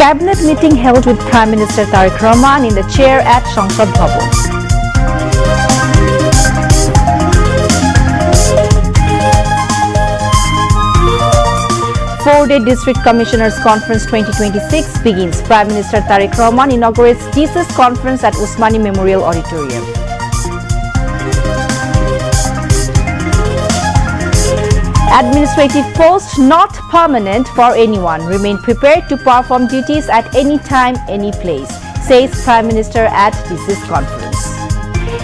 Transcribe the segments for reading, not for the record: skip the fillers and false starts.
cabinet meeting held with Prime Minister Tariq Rahman in the chair at Sangsad Bhavan. Four-day District Commissioners Conference 2026 begins. Prime Minister Tariq Rahman inaugurates DC's conference at Usmani Memorial Auditorium. Administrative posts not permanent for anyone. Remain prepared to perform duties at any time, any place, says Prime Minister at DC's conference.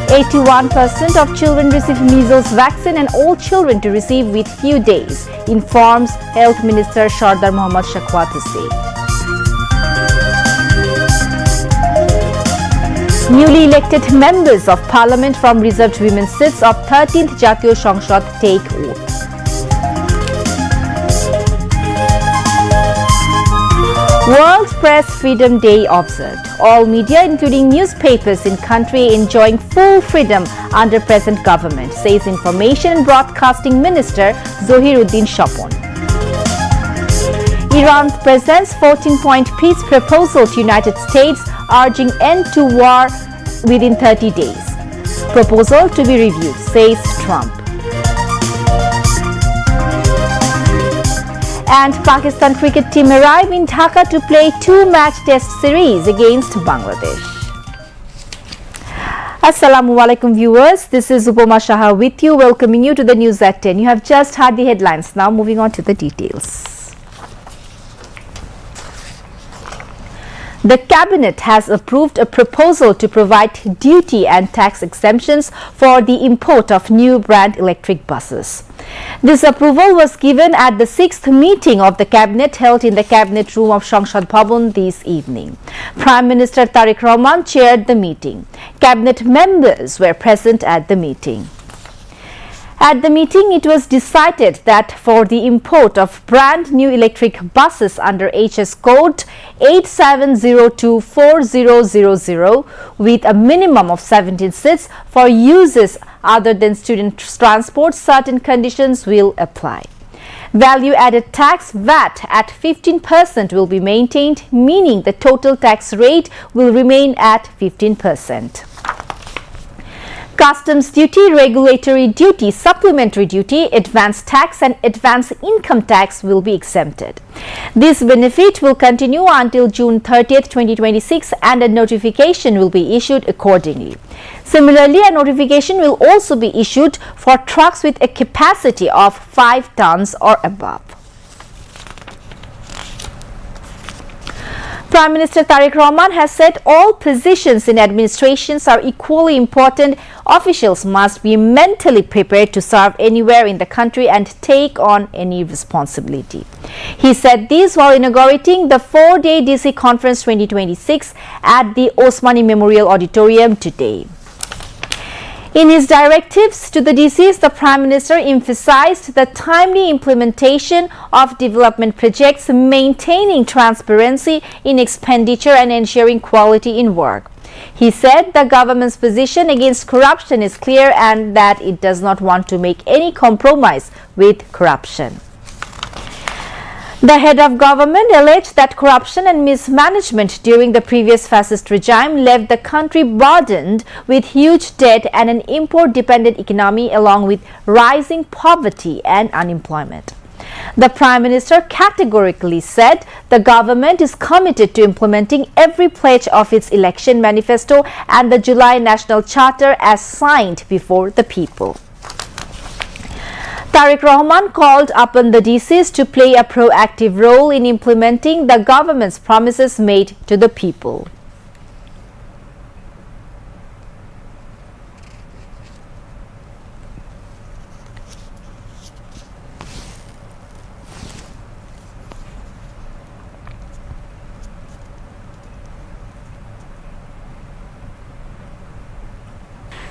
81% of children receive measles vaccine and all children to receive with few days, informs Health Minister Sardar Mohammad Shakwat Hussain. Newly elected members of Parliament from reserved women's seats of 13th Jatiyo Sangsad take oath. World Press Freedom Day observed. All media, including newspapers in country, enjoying full freedom under present government, says Information and Broadcasting Minister Zohiruddin Shapon. Iran presents 14-point peace proposal to United States, urging end to war within 30 days. Proposal to be reviewed, says Trump. And Pakistan cricket team arrive in Dhaka to play two-match test series against Bangladesh. Assalamu alaikum viewers, this is Upama Shaha with you, welcoming you to the news at 10. You have just heard the headlines, now moving on to the details. The Cabinet has approved a proposal to provide duty and tax exemptions for the import of new brand electric buses. This approval was given at the 6th meeting of the Cabinet held in the Cabinet room of Sangsad Bhavan this evening. Prime Minister Tariq Rahman chaired the meeting. Cabinet members were present at the meeting. At the meeting, it was decided that for the import of brand new electric buses under HS code 87024000 with a minimum of 17 seats for uses other than student transport, certain conditions will apply. Value added tax VAT at 15% will be maintained, meaning the total tax rate will remain at 15%. Customs duty, regulatory duty, supplementary duty, advance tax and advance income tax will be exempted. This benefit will continue until June 30th, 2026 and a notification will be issued accordingly. Similarly, a notification will also be issued for trucks with a capacity of 5 tons or above. Prime Minister Tariq Rahman has said all positions in administrations are equally important. Officials must be mentally prepared to serve anywhere in the country and take on any responsibility. He said this while inaugurating the 4-day DC Conference 2026 at the Osmani Memorial Auditorium today. In his directives to the DCs, the Prime Minister emphasized the timely implementation of development projects, maintaining transparency in expenditure and ensuring quality in work. He said the government's position against corruption is clear and that it does not want to make any compromise with corruption. The head of government alleged that corruption and mismanagement during the previous fascist regime left the country burdened with huge debt and an import-dependent economy along with rising poverty and unemployment. The Prime Minister categorically said the government is committed to implementing every pledge of its election manifesto and the July National Charter as signed before the people. Tariq Rahman called upon the DCs to play a proactive role in implementing the government's promises made to the people.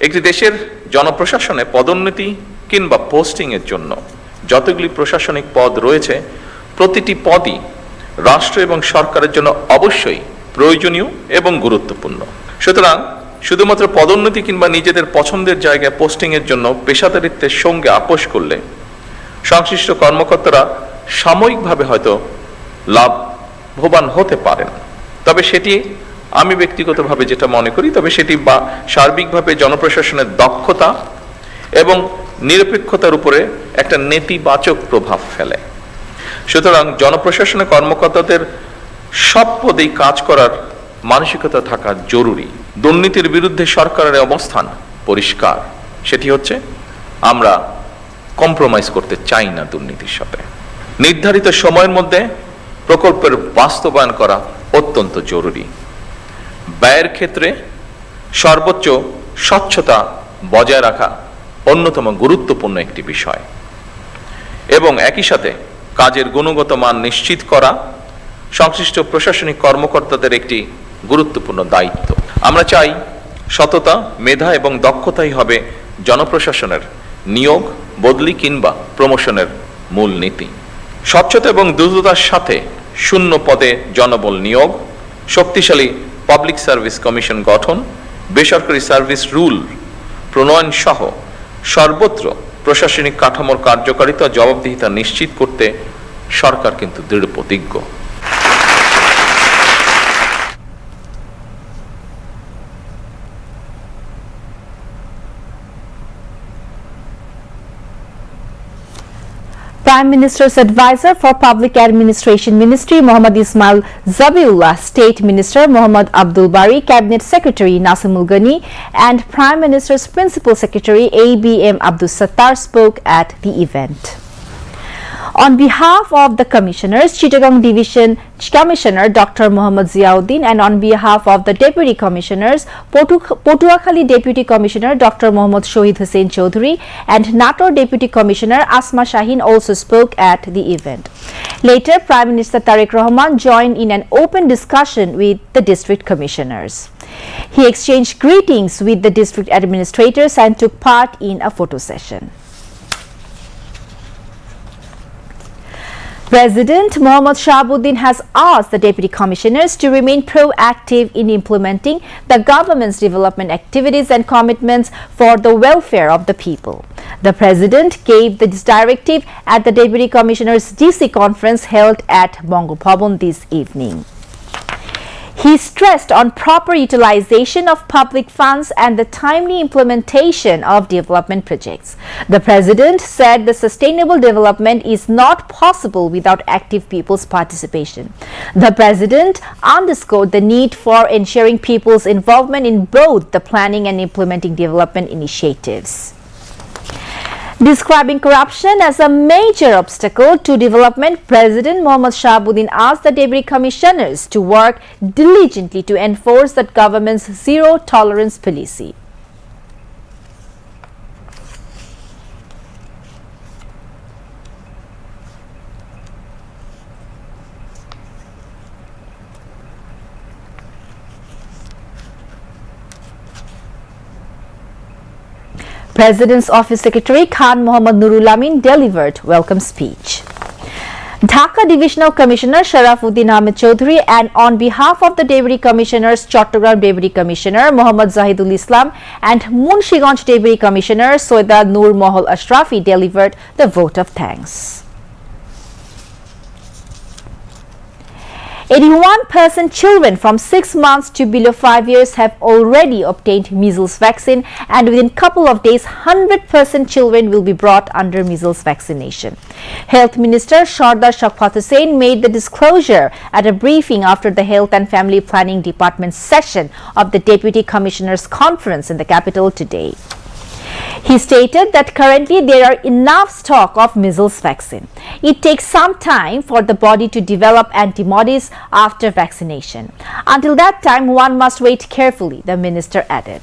একটি দেশের জনপ্রশাসনে পদোন্নতি কিংবা posting এর জন্য যতগুলি প্রশাসনিক পদ রয়েছে প্রতিটি পদই রাষ্ট্র এবং সরকারের জন্য অবশ্যই প্রয়োজনীয় এবং গুরুত্বপূর্ণ। সুতরাং শুধুমাত্র পদোন্নতি কিংবা নিজেদের পছন্দের জায়গায় পোস্টিং এর জন্য পেশাদারিত্বের সঙ্গে আপোষ করলে সংশ্লিষ্ট কর্মকর্তারা সাময়িকভাবে হয়তো লাভ লাভবান হতে পারেন। তবে সেটি আমি ব্যক্তিগতভাবে যেটা মনে করি, তবে সেটি সার্বিকভাবে জনপ্রশাসনের দক্ষতা এবং নিরপেক্ষতার উপরে একটা নেতিবাচক প্রভাব ফেলে। সুতরাং জনপ্রশাসনের কর্মকর্তাদের সব পদেই কাজ করার মানসিকতা থাকা জরুরি। দুর্নীতির বিরুদ্ধে সরকারের অবস্থান পরিষ্কার, সেটি হচ্ছে আমরা কম্প্রোমাইজ করতে চাই না দুর্নীতির সাথে। নির্ধারিত সময়ের মধ্যে প্রকল্পের বাস্তবায়ন করা অত্যন্ত জরুরি। ব্যয়ের ক্ষেত্রে সর্বোচ্চ স্বচ্ছতা বজায় রাখা অন্যতম গুরুত্বপূর্ণ একটি বিষয় এবং একই সাথে কাজের গুণগত মান নিশ্চিত করা সংশ্লিষ্ট প্রশাসনিক কর্মকর্তাদের একটি গুরুত্বপূর্ণ দায়িত্ব। আমরা চাই সততা, মেধা এবং দক্ষতাই হবে জনপ্রশাসনের নিয়োগ, বদলি কিংবা প্রমোশনের মূল নীতি। স্বচ্ছতা এবং দ্রুততার সাথে শূন্য পদে জনবল নিয়োগ, শক্তিশালী পাবলিক সার্ভিস কমিশন গঠন, বেসরকারি সার্ভিস রুল প্রণয়ন সহ সর্বত্র প্রশাসনিক কাঠামোর কার্যকারিতা ও জবাবদিহিতা নিশ্চিত করতে সরকার কিন্তু দৃঢ় প্রতিজ্ঞ। Prime Minister's Advisor for Public Administration Ministry Mohammad Ismail Zabiullah, State Minister Mohammad Abdul Bari, Cabinet Secretary Nasimul Ghani and Prime Minister's Principal Secretary ABM Abdul Sattar spoke at the event. On behalf of the Commissioners, Chittagong Division Commissioner Dr. Mohammad Ziauddin, and on behalf of the Deputy Commissioners, Potuakhali Deputy Commissioner Dr. Mohammad Shohid Hussain Chaudhary and Nator Deputy Commissioner Asma Shahin also spoke at the event. Later, Prime Minister Tariq Rahman joined in an open discussion with the District Commissioners. He exchanged greetings with the District Administrators and took part in a photo session. President Mohammad Shahabuddin has asked the Deputy Commissioners to remain proactive in implementing the government's development activities and commitments for the welfare of the people. The President gave this directive at the Deputy Commissioners' DC conference held at Bongo Bhavan this evening. He stressed on proper utilization of public funds and the timely implementation of development projects. The President said the sustainable development is not possible without active people's participation. The President underscored the need for ensuring people's involvement in both the planning and implementing development initiatives. Describing corruption as a major obstacle to development, President Mohammad Shahabuddin asked the Deputy Commissioners to work diligently to enforce the government's zero-tolerance policy. President's Office Secretary Khan Mohammad Nurul Amin delivered welcome speech. Dhaka Divisional Commissioner Sharafuddin Ahmed Chaudhary and on behalf of the Deputy Commissioners, Chattogram Deputy Commissioner Mohammad Zahidul Islam and Munshiganj Deputy Commissioner Soida Nur Mohol Ashrafi delivered the vote of thanks. 81% children from 6 months to below 5 years have already obtained measles vaccine, and within a couple of days 100% children will be brought under measles vaccination. Health Minister Shardar Shaukat Hussain made the disclosure at a briefing after the Health and Family Planning Department session of the Deputy Commissioners Conference in the capital today. He stated that currently there are enough stock of measles vaccine. It takes some time for the body to develop antibodies after vaccination. Until that time, one must wait carefully, the minister added.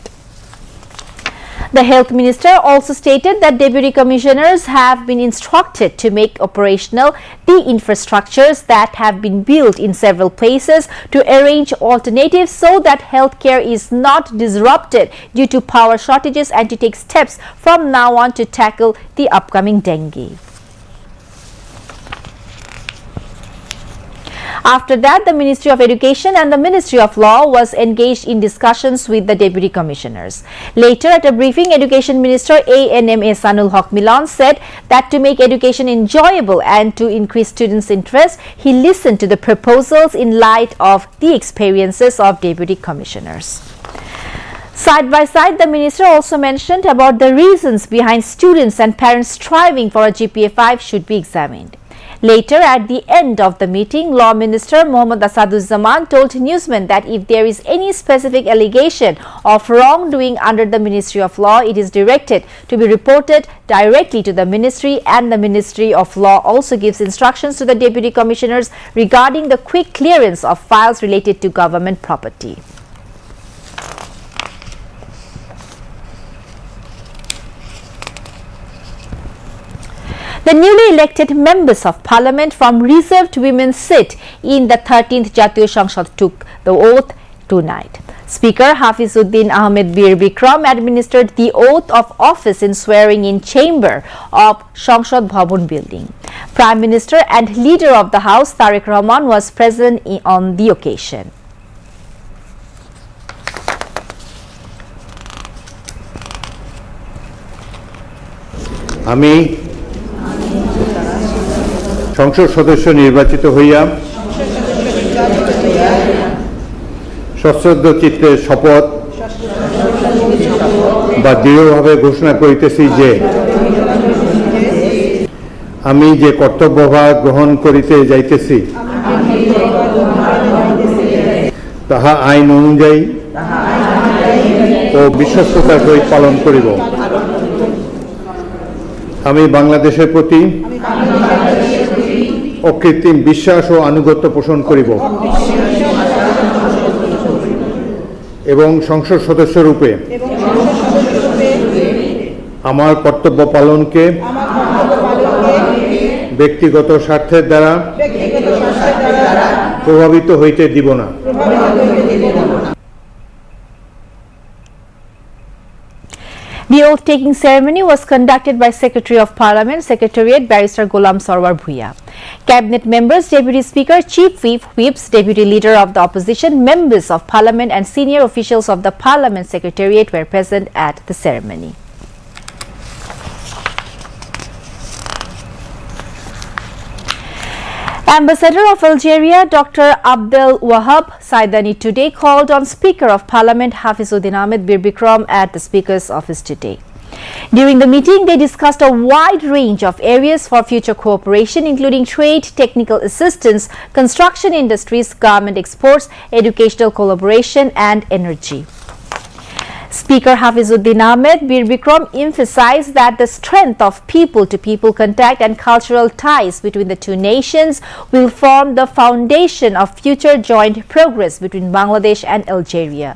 The Health Minister also stated that Deputy Commissioners have been instructed to make operational the infrastructures that have been built in several places to arrange alternatives so that healthcare is not disrupted due to power shortages and to take steps from now on to tackle the upcoming dengue. After that, the Ministry of Education and the Ministry of Law was engaged in discussions with the Deputy Commissioners. Later, at a briefing, Education Minister A.N.M. Ehsanul Haq Milan said that to make education enjoyable and to increase students' interest, he listened to the proposals in light of the experiences of Deputy Commissioners. Side by side, the minister also mentioned about the reasons behind students and parents striving for a GPA 5 should be examined. Later, at the end of the meeting, Law Minister Mohammad Asaduzzaman told newsmen that if there is any specific allegation of wrongdoing under the Ministry of Law, it is directed to be reported directly to the ministry, and the Ministry of Law also gives instructions to the Deputy Commissioners regarding the quick clearance of files related to government property. The newly elected members of Parliament from reserved women's seat in the 13th Jatiyo সংসদ took the oath tonight. Speaker Hafizuddin Ahmed Bir Bikram administered the oath of office in swearing-in chamber of সংসদ Bhavan building. Prime Minister and Leader of the House Tariq Rahman was present on the occasion. আমি সংসদ সদস্য নির্বাচিত হইয়া সশ্রদ্ধ চিত্তে শপথ বা দৃঢ়ভাবে ঘোষণা করিতেছি যে আমি যে কর্তব্যভার গ্রহণ করিতে যাইতেছি তাহা আইন অনুযায়ী ও বিশ্বস্ততার সহিত পালন করিব। আমি বাংলাদেশের প্রতি অকৃত্রিম বিশ্বাস ও আনুগত্য পোষণ করিব এবং সংসদ সদস্য রূপে আমার কর্তব্য পালনকে ব্যক্তিগত স্বার্থের দ্বারা প্রভাবিত হইতে দিব না। The oath-taking ceremony was conducted by Secretary of Parliament, Secretariat, Barrister Ghulam Sarwar Bhuiya. Cabinet members, Deputy Speaker, Chief Whip, Whips, Deputy Leader of the Opposition, members of Parliament and senior officials of the Parliament Secretariat were present at the ceremony. Ambassador of Algeria, Dr. Abdel Wahab Saidani, today called on Speaker of Parliament Hafizuddin Ahmed Bir Bikram at the Speaker's office today. During the meeting, they discussed a wide range of areas for future cooperation, including trade, technical assistance, construction industries, garment exports, educational collaboration, and energy. Speaker Hafizuddin Ahmed Bir Bikram emphasized that the strength of people-to-people contact and cultural ties between the two nations will form the foundation of future joint progress between Bangladesh and Algeria.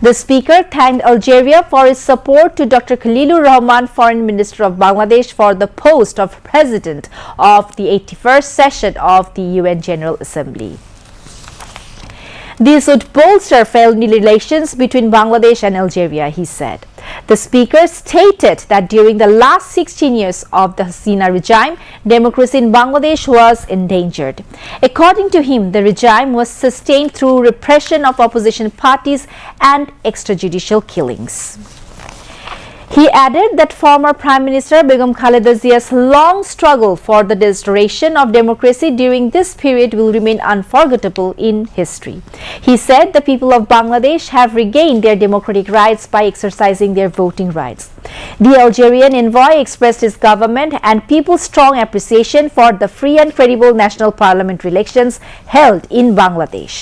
The Speaker thanked Algeria for its support to Dr. Khalilur Rahman, Foreign Minister of Bangladesh, for the post of President of the 81st session of the UN General Assembly. This would bolster friendly relations between Bangladesh and Algeria, he said. The Speaker stated that during the last 16 years of the Hasina regime, democracy in Bangladesh was endangered. According to him, the regime was sustained through repression of opposition parties and extrajudicial killings. He added that former Prime Minister Begum Khaleda Zia's long struggle for the restoration of democracy during this period will remain unforgettable in history. He said the people of Bangladesh have regained their democratic rights by exercising their voting rights. The Algerian envoy expressed his government and people's strong appreciation for the free and credible national parliamentary elections held in Bangladesh.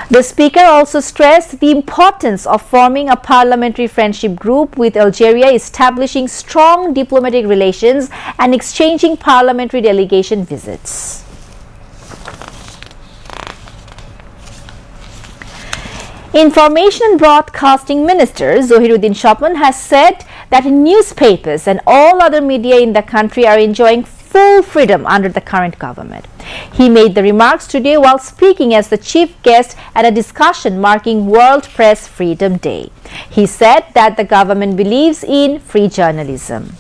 The Speaker also stressed the importance of forming a parliamentary friendship group with Algeria, establishing strong diplomatic relations and exchanging parliamentary delegation visits. Information and Broadcasting Minister Zohiruddin Shopman has said that newspapers and all other media in the country are enjoying full freedom under the current government. He made the remarks today while speaking as the chief guest at a discussion marking World Press Freedom Day. He said that the government believes in free journalism.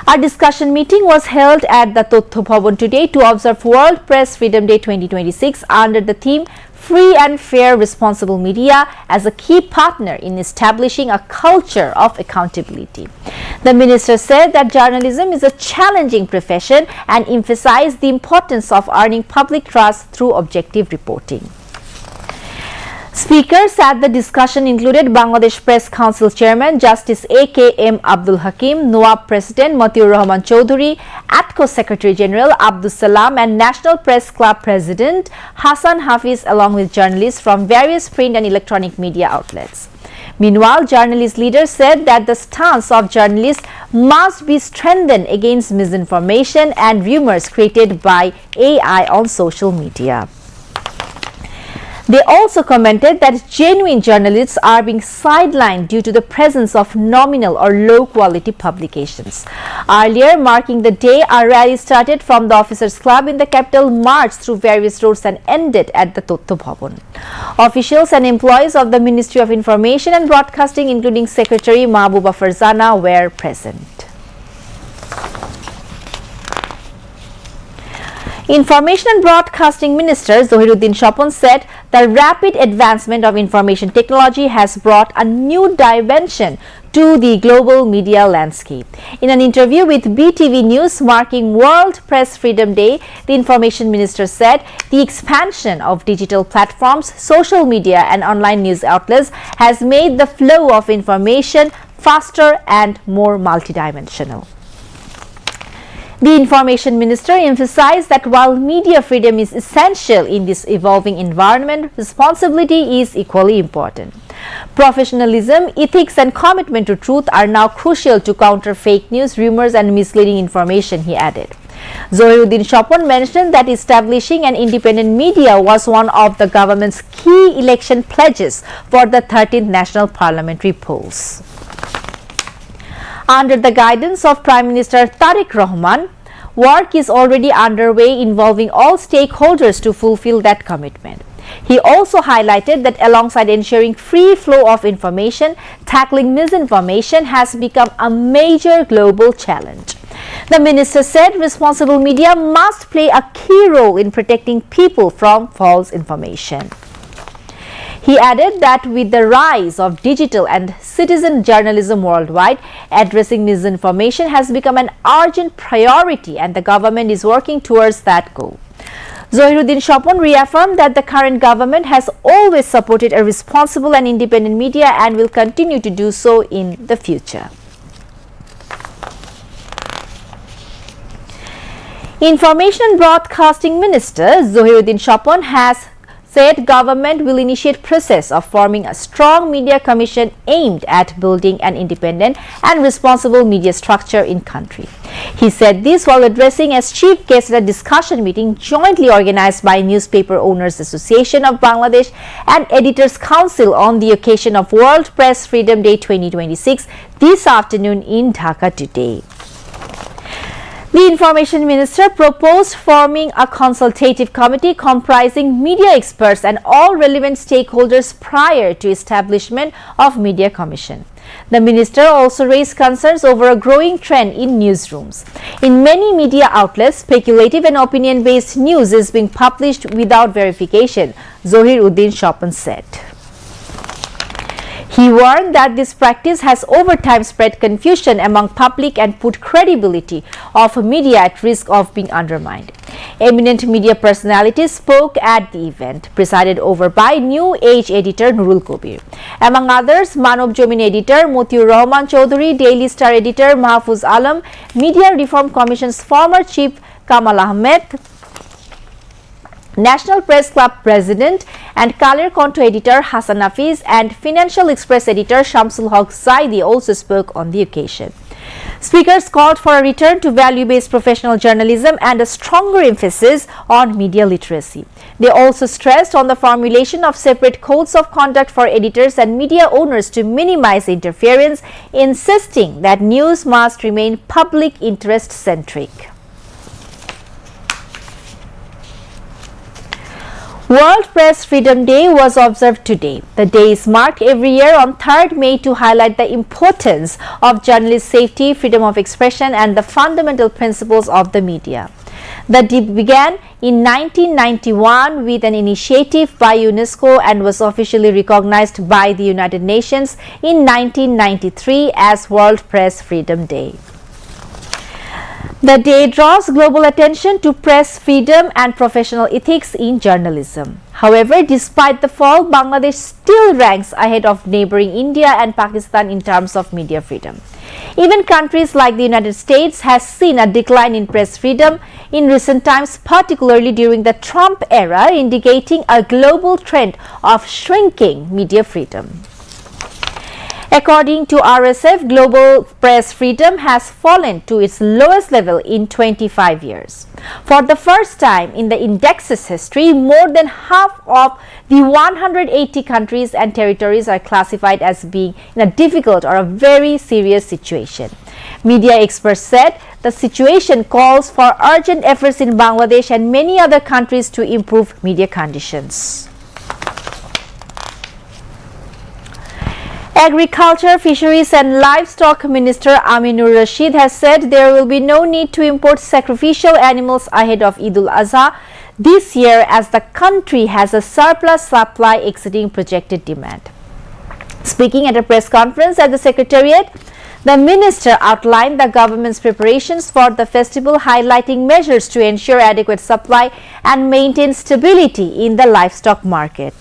A discussion meeting was held at the Tottho Bhavan today to observe World Press Freedom Day 2026 under the theme Free and Fair Responsible Media as a key partner in establishing a culture of accountability. The minister said that journalism is a challenging profession and emphasized the importance of earning public trust through objective reporting. Speakers at the discussion included Bangladesh Press Council Chairman Justice A.K.M. Abdul Hakim, NOAB President Matiur Rahman Chowdhury, ATCO Secretary General Abdus Salam and National Press Club President Hassan Hafiz along with journalists from various print and electronic media outlets. Meanwhile, journalist leaders said that the stance of journalists must be strengthened against misinformation and rumors created by AI on social media. They also commented that genuine journalists are being sidelined due to the presence of nominal or low-quality publications. Earlier, marking the day, a rally started from the Officers Club in the capital, marched through various roads and ended at the Tottho Bhavan. Officials and employees of the Ministry of Information and Broadcasting, including Secretary Mahbuba Farzana, were present. Information and Broadcasting Minister Zohiruddin Shopon said the rapid advancement of information technology has brought a new dimension to the global media landscape. In an interview with BTV News marking World Press Freedom Day, the Information Minister said the expansion of digital platforms, social media and online news outlets has made the flow of information faster and more multidimensional. The Information Minister emphasized that while media freedom is essential in this evolving environment, responsibility is equally important. Professionalism, ethics and commitment to truth are now crucial to counter fake news, rumors and misleading information, he added. Zohiruddin Shopon mentioned that establishing an independent media was one of the government's key election pledges for the 13th National Parliamentary polls. Under the guidance of Prime Minister Tariq Rahman, work is already underway involving all stakeholders to fulfill that commitment. He also highlighted that alongside ensuring free flow of information, tackling misinformation has become a major global challenge. The minister said responsible media must play a key role in protecting people from false information. He added that with the rise of digital and citizen journalism worldwide, addressing misinformation has become an urgent priority and the government is working towards that goal. Zohiruddin Shopon reaffirmed that the current government has always supported a responsible and independent media and will continue to do so in the future. Information and Broadcasting Minister Zohiruddin Shopon has said government will initiate process of forming a strong media commission aimed at building an independent and responsible media structure in country. He said this while addressing as chief guest at a discussion meeting jointly organized by Newspaper Owners Association of Bangladesh and Editors Council on the occasion of World Press Freedom Day 2026 this afternoon in Dhaka today. The Information Minister proposed forming a consultative committee comprising media experts and all relevant stakeholders prior to establishment of Media Commission. The minister also raised concerns over a growing trend in newsrooms. In many media outlets, speculative and opinion-based news is being published without verification, Zohiruddin Shopon said. He warned that this practice has over time spread confusion among public and put credibility of media at risk of being undermined. Eminent media personalities spoke at the event, presided over by New Age editor Nurul Kobir. Among others, Manav Jamin editor Matiur Rahman Chowdhury, Daily Star editor Mahfuz Alam, Media Reform Commission's former chief Kamal Ahmed, National Press Club President and Kaler Konto editor Hassan Hafiz and Financial Express editor Shamsul Haq Zaidi also spoke on the occasion. Speakers called for a return to value-based professional journalism and a stronger emphasis on media literacy. They also stressed on the formulation of separate codes of conduct for editors and media owners to minimize interference, insisting that news must remain public interest-centric. World Press Freedom Day was observed today. The day is marked every year on 3rd May to highlight the importance of journalist safety, freedom of expression and the fundamental principles of the media. The day began in 1991 with an initiative by UNESCO and was officially recognized by the United Nations in 1993 as World Press Freedom Day. The day draws global attention to press freedom and professional ethics in journalism. However, despite the fall, Bangladesh still ranks ahead of neighboring India and Pakistan in terms of media freedom. Even countries like the United States has seen a decline in press freedom in recent times, particularly during the Trump era, indicating a global trend of shrinking media freedom. According to RSF, global press freedom has fallen to its lowest level in 25 years. For the first time in the index's history, more than half of the 180 countries and territories are classified as being in a difficult or a very serious situation. Media experts said the situation calls for urgent efforts in Bangladesh and many other countries to improve media conditions. Agriculture, Fisheries and Livestock Minister Aminur Rashid has said there will be no need to import sacrificial animals ahead of Eid al-Azha this year as the country has a surplus supply exceeding projected demand. Speaking at a press conference at the Secretariat, the minister outlined the government's preparations for the festival, highlighting measures to ensure adequate supply and maintain stability in the livestock market.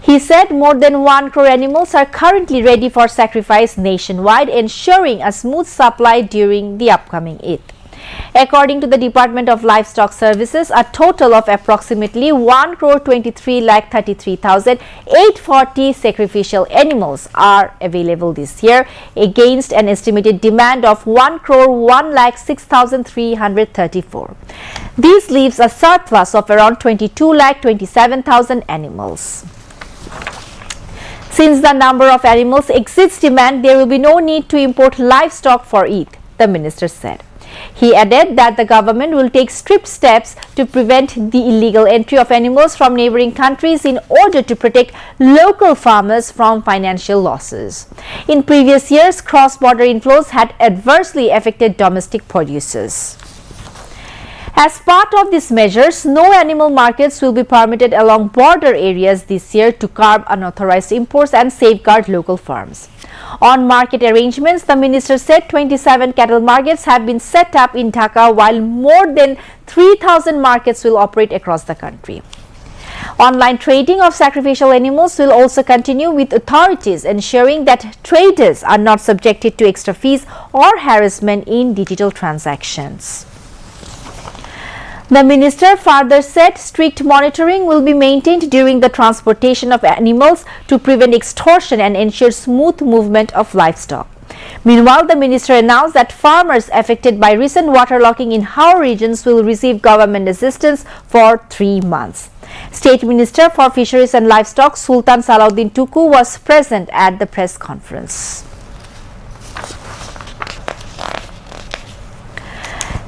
He said more than 1 crore animals are currently ready for sacrifice nationwide, ensuring a smooth supply during the upcoming Eid. According to the Department of Livestock Services, a total of approximately 1,23,33,840 sacrificial animals are available this year against an estimated demand of 1,01,06,334. This leaves a surplus of around 22,27,000 animals. Since the number of animals exceeds demand, there will be no need to import livestock for Eid, the minister said. He added that the government will take strict steps to prevent the illegal entry of animals from neighboring countries in order to protect local farmers from financial losses. In previous years, cross-border inflows had adversely affected domestic producers. As part of these measures, no animal markets will be permitted along border areas this year to curb unauthorized imports and safeguard local farms. On market arrangements, the minister said 27 cattle markets have been set up in Dhaka, while more than 3,000 markets will operate across the country. Online trading of sacrificial animals will also continue, with authorities ensuring that traders are not subjected to extra fees or harassment in digital transactions. The minister further said strict monitoring will be maintained during the transportation of animals to prevent extortion and ensure smooth movement of livestock. Meanwhile, the minister announced that farmers affected by recent waterlogging in Howrah regions will receive government assistance for 3 months. State Minister for Fisheries and Livestock Sultan Salahuddin Tuku was present at the press conference.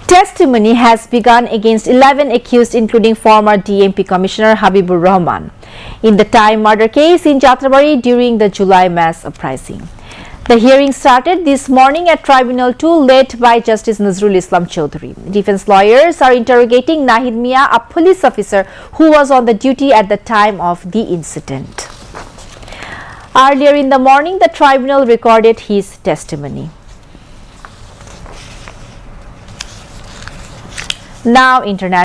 Testimony has begun against 11 accused, including former DMP Commissioner Habibur Rahman, in the Thai murder case in Jatrabari during the July mass uprising. The hearing started this morning at Tribunal 2, led by Justice Nazrul Islam Chaudhary. Defense lawyers are interrogating Nahid Mia, a police officer who was on the duty at the time of the incident. Earlier in the morning, the tribunal recorded his testimony. Now, international.